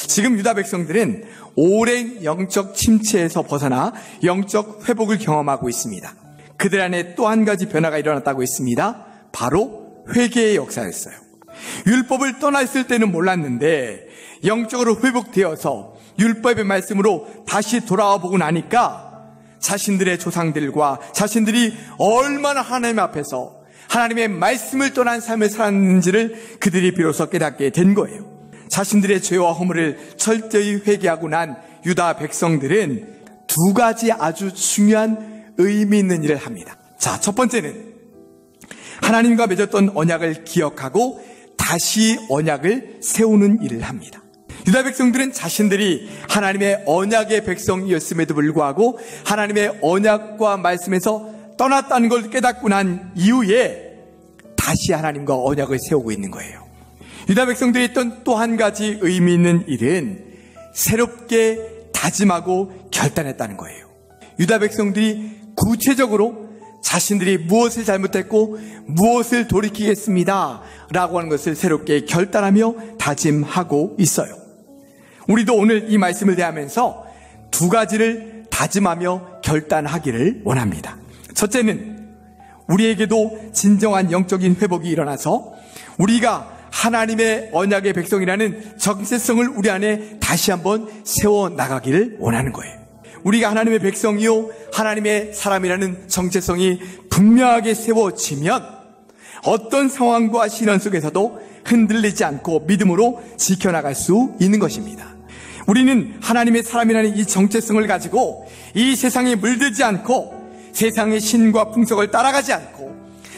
지금 유다 백성들은 오랜 영적 침체에서 벗어나 영적 회복을 경험하고 있습니다. 그들 안에 또 한 가지 변화가 일어났다고 했습니다. 바로 회개의 역사였어요. 율법을 떠났을 때는 몰랐는데 영적으로 회복되어서 율법의 말씀으로 다시 돌아와 보고 나니까 자신들의 조상들과 자신들이 얼마나 하나님 앞에서 하나님의 말씀을 떠난 삶을 살았는지를 그들이 비로소 깨닫게 된 거예요. 자신들의 죄와 허물을 철저히 회개하고 난 유다 백성들은 두 가지 아주 중요한 의미 있는 일을 합니다. 자, 첫 번째는 하나님과 맺었던 언약을 기억하고 다시 언약을 세우는 일을 합니다. 유다 백성들은 자신들이 하나님의 언약의 백성이었음에도 불구하고 하나님의 언약과 말씀에서 떠났다는 걸 깨닫고 난 이후에 다시 하나님과 언약을 세우고 있는 거예요. 유다 백성들이 했던 또 한 가지 의미 있는 일은 새롭게 다짐하고 결단했다는 거예요. 유다 백성들이 구체적으로 자신들이 무엇을 잘못했고 무엇을 돌이키겠습니다 라고 하는 것을 새롭게 결단하며 다짐하고 있어요. 우리도 오늘 이 말씀을 대하면서 두 가지를 다짐하며 결단하기를 원합니다. 첫째는 우리에게도 진정한 영적인 회복이 일어나서 우리가 하나님의 언약의 백성이라는 정체성을 우리 안에 다시 한번 세워나가기를 원하는 거예요. 우리가 하나님의 백성이요 하나님의 사람이라는 정체성이 분명하게 세워지면 어떤 상황과 시련 속에서도 흔들리지 않고 믿음으로 지켜나갈 수 있는 것입니다. 우리는 하나님의 사람이라는 이 정체성을 가지고 이 세상에 물들지 않고 세상의 신과 풍속을 따라가지 않고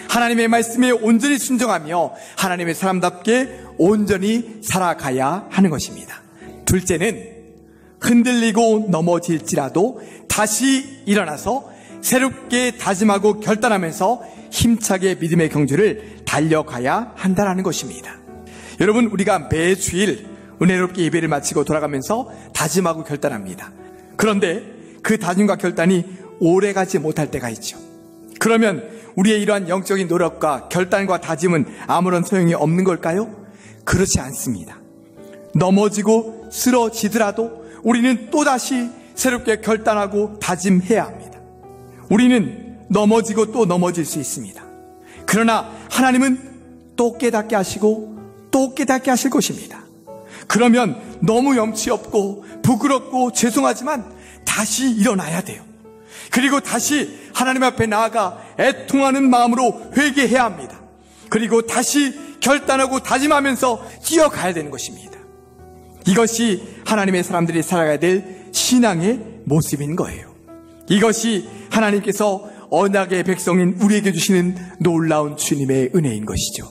하나님의 말씀에 온전히 순종하며 하나님의 사람답게 온전히 살아가야 하는 것입니다. 둘째는 흔들리고 넘어질지라도 다시 일어나서 새롭게 다짐하고 결단하면서 힘차게 믿음의 경주를 달려가야 한다는 것입니다. 여러분, 우리가 매주일 은혜롭게 예배를 마치고 돌아가면서 다짐하고 결단합니다. 그런데 그 다짐과 결단이 오래가지 못할 때가 있죠. 그러면 우리의 이러한 영적인 노력과 결단과 다짐은 아무런 소용이 없는 걸까요? 그렇지 않습니다. 넘어지고 쓰러지더라도 우리는 또다시 새롭게 결단하고 다짐해야 합니다. 우리는 넘어지고 또 넘어질 수 있습니다. 그러나 하나님은 또 깨닫게 하시고 또 깨닫게 하실 것입니다. 그러면 너무 염치 없고 부끄럽고 죄송하지만 다시 일어나야 돼요. 그리고 다시 하나님 앞에 나아가 애통하는 마음으로 회개해야 합니다. 그리고 다시 결단하고 다짐하면서 뛰어가야 되는 것입니다. 이것이 하나님의 사람들이 살아가야 될 신앙의 모습인 거예요. 이것이 하나님께서 언약의 백성인 우리에게 주시는 놀라운 주님의 은혜인 것이죠.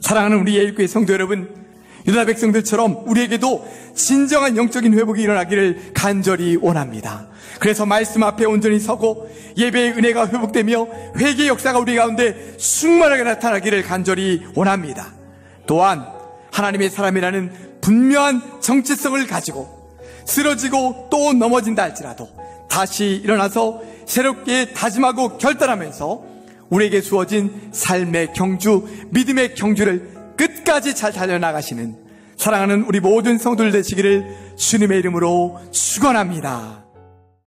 사랑하는 우리 예일교회 성도 여러분, 유다 백성들처럼 우리에게도 진정한 영적인 회복이 일어나기를 간절히 원합니다. 그래서 말씀 앞에 온전히 서고 예배의 은혜가 회복되며 회개의 역사가 우리 가운데 충만하게 나타나기를 간절히 원합니다. 또한 하나님의 사람이라는 분명한 정체성을 가지고 쓰러지고 또 넘어진다 할지라도 다시 일어나서 새롭게 다짐하고 결단하면서 우리에게 주어진 삶의 경주, 믿음의 경주를 끝까지 잘 달려나가시는 사랑하는 우리 모든 성도들 되시기를 주님의 이름으로 축원합니다.